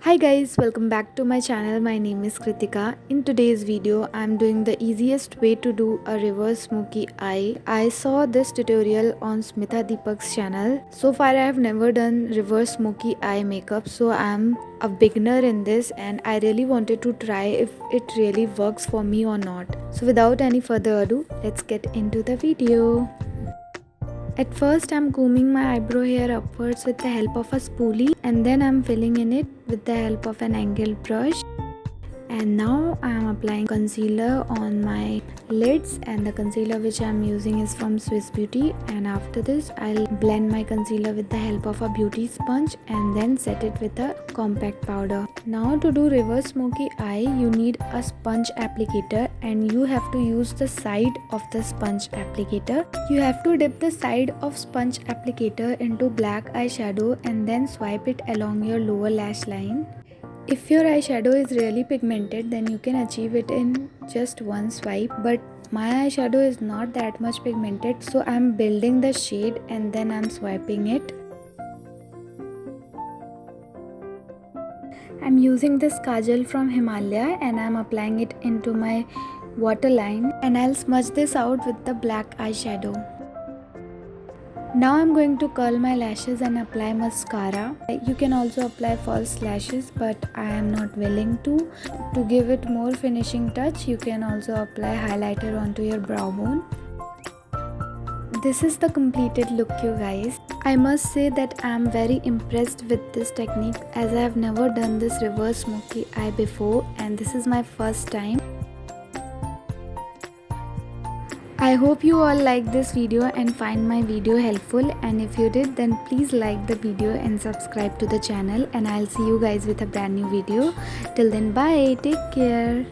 Hi guys, welcome back to my channel. My name is Kritika. In today's video, I'm doing the easiest way to do a reverse smoky eye. I saw this tutorial on Smitha Deepak's channel. So far I have never done reverse smoky eye makeup, so I'm a beginner in this and I really wanted to try if it really works for me or not. So without any further ado, let's get into the video. At first I'm combing my eyebrow hair upwards with the help of a spoolie, and then I'm filling in it with the help of an angled brush. And now I am applying concealer on my lids, and the concealer which I am using is from Swiss Beauty. And after this I'll blend my concealer with the help of a beauty sponge and then set it with a compact powder. Now to do reverse smoky eye, you need a sponge applicator and you have to use the side of the sponge applicator. You have to dip the side of sponge applicator into black eyeshadow and then swipe it along your lower lash line. If your eyeshadow is really pigmented, then you can achieve it in just one swipe, but my eyeshadow is not that much pigmented, so I'm building the shade and then I'm swiping it. I'm using this kajal from Himalaya and I'm applying it into my waterline, and I'll smudge this out with the black eyeshadow. Now I'm going to curl my lashes and apply mascara. You can also apply false lashes, but I am not willing to. To give it more finishing touch, you can also apply highlighter onto your brow bone. This is the completed look, you guys. I must say that I am very impressed with this technique, as I have never done this reverse smoky eye before and this is my first time. I hope you all liked this video and find my video helpful, and if you did, then please like the video and subscribe to the channel, and I'll see you guys with a brand new video. Till then, bye, take care.